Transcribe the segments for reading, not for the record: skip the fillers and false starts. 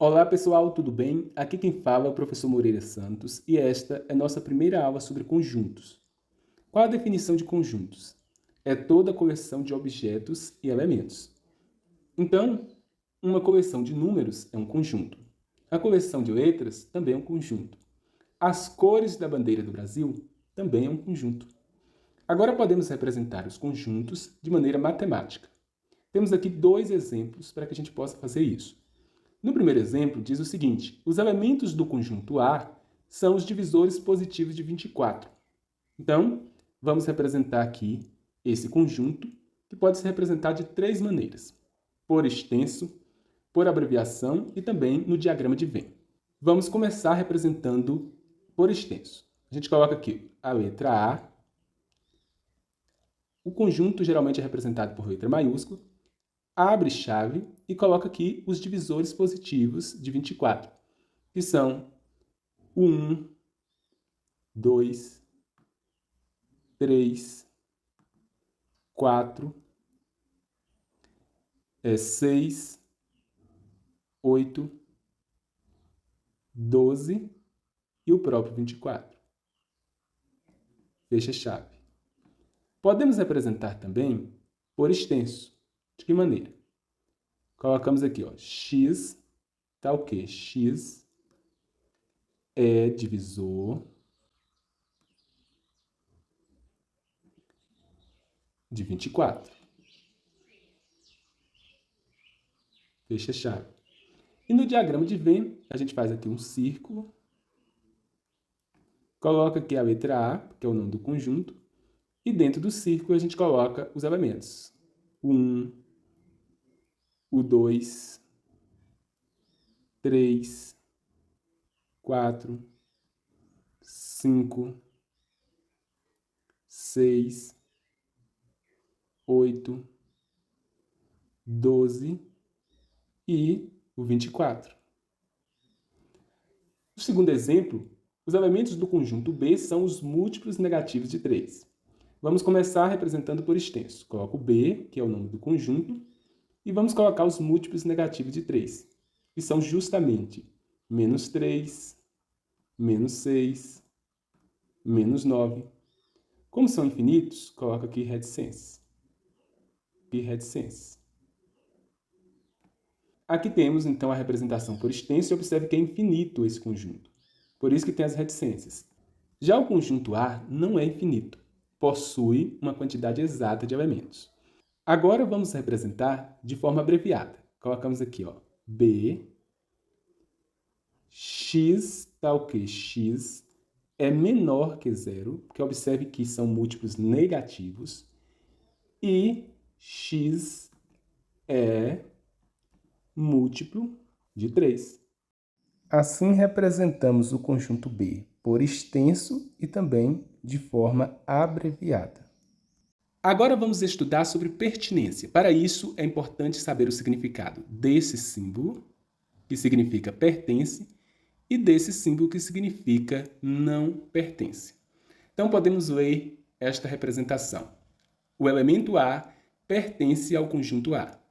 Olá pessoal, tudo bem? Aqui quem fala é o professor Moreira Santos e esta é nossa primeira aula sobre conjuntos. Qual a definição de conjuntos? É toda a coleção de objetos e elementos. Então, uma coleção de números é um conjunto. A coleção de letras também é um conjunto. As cores da bandeira do Brasil também é um conjunto. Agora podemos representar os conjuntos de maneira matemática. Temos aqui dois exemplos para que a gente possa fazer isso. No primeiro exemplo, diz o seguinte: os elementos do conjunto A são os divisores positivos de 24. Então, vamos representar aqui esse conjunto, que pode ser representado de três maneiras: por extenso, por abreviação e também no diagrama de Venn. Vamos começar representando por extenso. A gente coloca aqui a letra A. O conjunto geralmente é representado por letra maiúscula. Abre chave e coloca aqui os divisores positivos de 24, que são o 1, 2, 3, 4, 6, 8, 12 e o próprio 24. Fecha chave. Podemos representar também por extenso. De que maneira? Colocamos aqui, ó, x, tá o quê? X é divisor de 24. Fecha chave. E no diagrama de Venn, a gente faz aqui um círculo, coloca aqui a letra A, que é o nome do conjunto, e dentro do círculo a gente coloca os elementos. O 1, o 2, 3, 4, 5, 6, 8, 12 e o 24. No segundo exemplo, os elementos do conjunto B são os múltiplos negativos de 3. Vamos começar representando por extenso. Coloco B, que é o nome do conjunto, e vamos colocar os múltiplos negativos de 3, que são justamente menos 3, menos 6, menos 9. Como são infinitos, coloco aqui reticências. Aqui temos, então, a representação por extenso e observe que é infinito esse conjunto. Por isso que tem as reticências. Já o conjunto A não é infinito. Possui uma quantidade exata de elementos. Agora vamos representar de forma abreviada. Colocamos aqui, ó, B, x, tá o quê? X é menor que zero, porque observe que são múltiplos negativos, e x é múltiplo de 3. Assim, representamos o conjunto B por extenso e também de forma abreviada. Agora vamos estudar sobre pertinência. Para isso, é importante saber o significado desse símbolo, que significa pertence, e desse símbolo que significa não pertence. Então, podemos ler esta representação. O elemento A pertence ao conjunto A.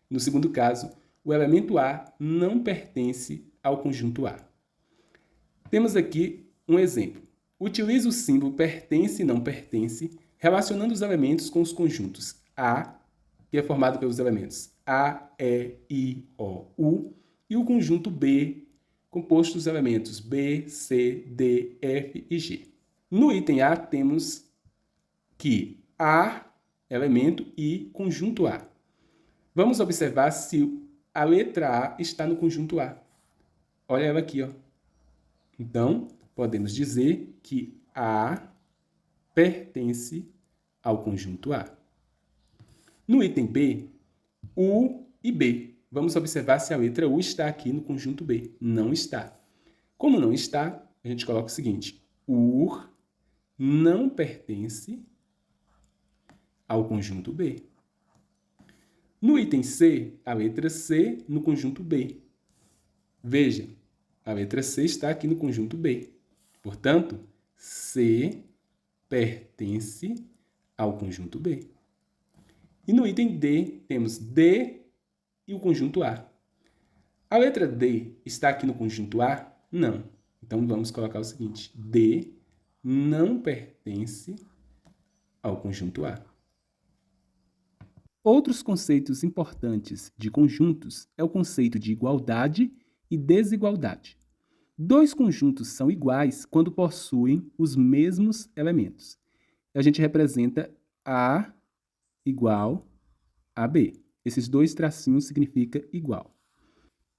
No segundo caso, o elemento A não pertence ao conjunto A. Temos aqui um exemplo. Utilize o símbolo pertence e não pertence, relacionando os elementos com os conjuntos A, que é formado pelos elementos A, E, I, O, U, e o conjunto B, composto dos elementos B, C, D, F e G. No item A, temos que A, elemento, e conjunto A. Vamos observar se a letra A está no conjunto A. Olha ela aqui, ó. Então, podemos dizer que A pertence ao conjunto A. No item B, U e B. Vamos observar se a letra U está aqui no conjunto B. Não está. Como não está, a gente coloca o seguinte: UR não pertence ao conjunto B. No item C, a letra C no conjunto B. Veja, a letra C está aqui no conjunto B. Portanto, C pertence ao conjunto B. E no item D, temos D e o conjunto A. A letra D está aqui no conjunto A? Não. Então, vamos colocar o seguinte: D não pertence ao conjunto A. Outros conceitos importantes de conjuntos é o conceito de igualdade e desigualdade. Dois conjuntos são iguais quando possuem os mesmos elementos. A gente representa A igual a B. Esses dois tracinhos significam igual.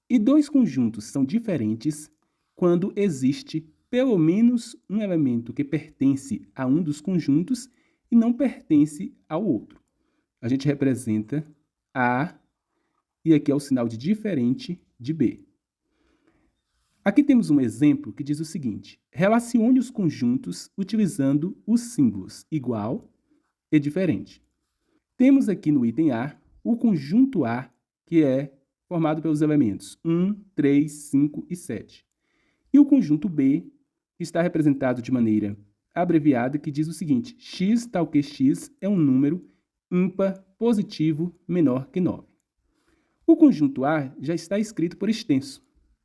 E dois conjuntos são diferentes quando existe pelo menos um elemento que pertence a um dos conjuntos e não pertence ao outro. A gente representa A, e aqui é o sinal de diferente de B. Aqui temos um exemplo que diz o seguinte: relacione os conjuntos utilizando os símbolos igual e diferente. Temos aqui no item A o conjunto A, que é formado pelos elementos 1, 3, 5 e 7. E o conjunto B, que está representado de maneira abreviada, que diz o seguinte: x tal que x é um número ímpar positivo menor que 9. O conjunto A já está escrito por extenso.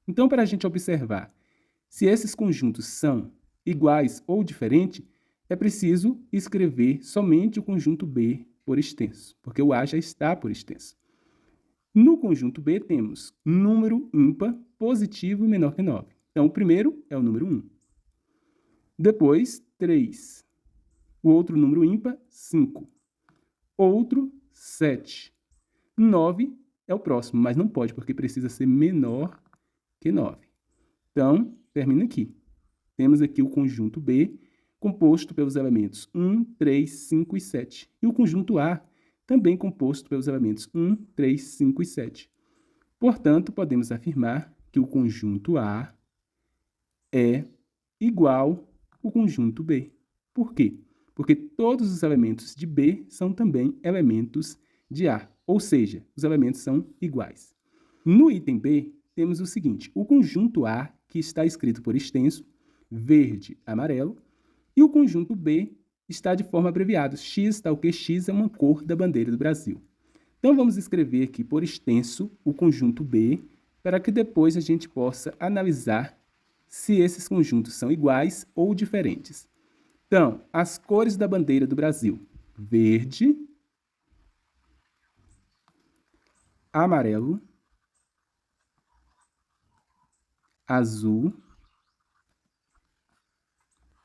Então, para a gente observar se esses conjuntos são iguais ou diferentes, é preciso escrever somente o conjunto B por extenso, porque o A já está por extenso. No conjunto B temos número ímpar positivo menor que 9. Então, o primeiro é o número 1. Depois, 3. O outro número ímpar, 5. Outro, 7. 9 é o próximo, mas não pode, porque precisa ser menor que 9. Então, termina aqui. Temos aqui o conjunto B, composto pelos elementos 1, 3, 5 e 7. E o conjunto A, também composto pelos elementos 1, 3, 5 e 7. Portanto, podemos afirmar que o conjunto A é igual ao conjunto B. Por quê? Porque todos os elementos de B são também elementos de A, ou seja, os elementos são iguais. No item B, temos o seguinte: o conjunto A, que está escrito por extenso, verde, amarelo, e o conjunto B está de forma abreviada. X tal que X é uma cor da bandeira do Brasil. Então, vamos escrever aqui por extenso o conjunto B, para que depois a gente possa analisar se esses conjuntos são iguais ou diferentes. Então, as cores da bandeira do Brasil: verde, amarelo, azul,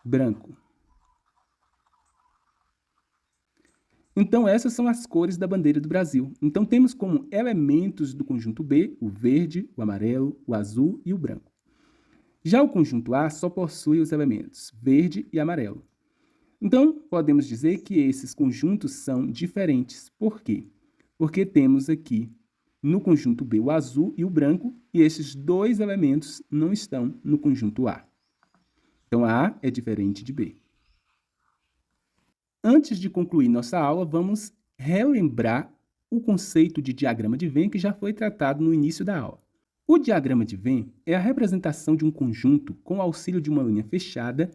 branco. Então, essas são as cores da bandeira do Brasil. Então, temos como elementos do conjunto B o verde, o amarelo, o azul e o branco. Já o conjunto A só possui os elementos verde e amarelo. Então, podemos dizer que esses conjuntos são diferentes. Por quê? Porque temos aqui no conjunto B o azul e o branco, e esses dois elementos não estão no conjunto A. Então, A é diferente de B. Antes de concluir nossa aula, vamos relembrar o conceito de diagrama de Venn que já foi tratado no início da aula. O diagrama de Venn é a representação de um conjunto com o auxílio de uma linha fechada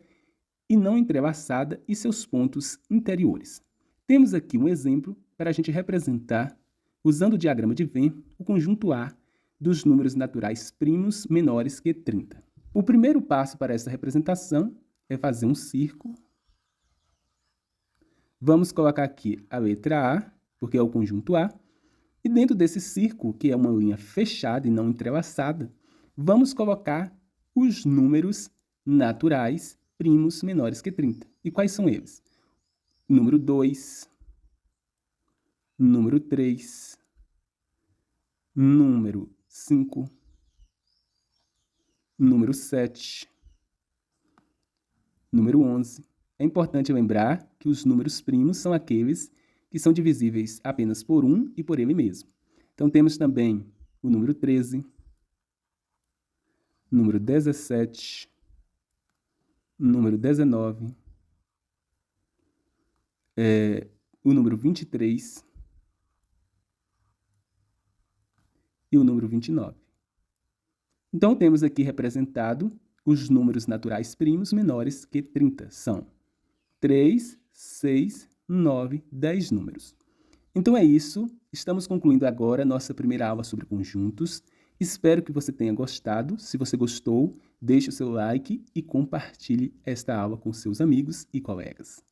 e não entrelaçada e seus pontos interiores. Temos aqui um exemplo para a gente representar, usando o diagrama de Venn, o conjunto A dos números naturais primos menores que 30. O primeiro passo para essa representação é fazer um círculo. Vamos colocar aqui a letra A, porque é o conjunto A, e dentro desse círculo, que é uma linha fechada e não entrelaçada, vamos colocar os números naturais primos menores que 30. E quais são eles? Número 2, número 3, número 5, número 7, número 11. É importante lembrar que os números primos são aqueles que são divisíveis apenas por 1 e por ele mesmo. Então, temos também o número 13, número 17, número 19, o número 23 e o número 29. Então, temos aqui representado os números naturais primos menores que 30. São 3, 6, 9, 10 números. Então é isso. Estamos concluindo agora nossa primeira aula sobre conjuntos Espero que você tenha gostado. Se você gostou, deixe o seu like e compartilhe esta aula com seus amigos e colegas.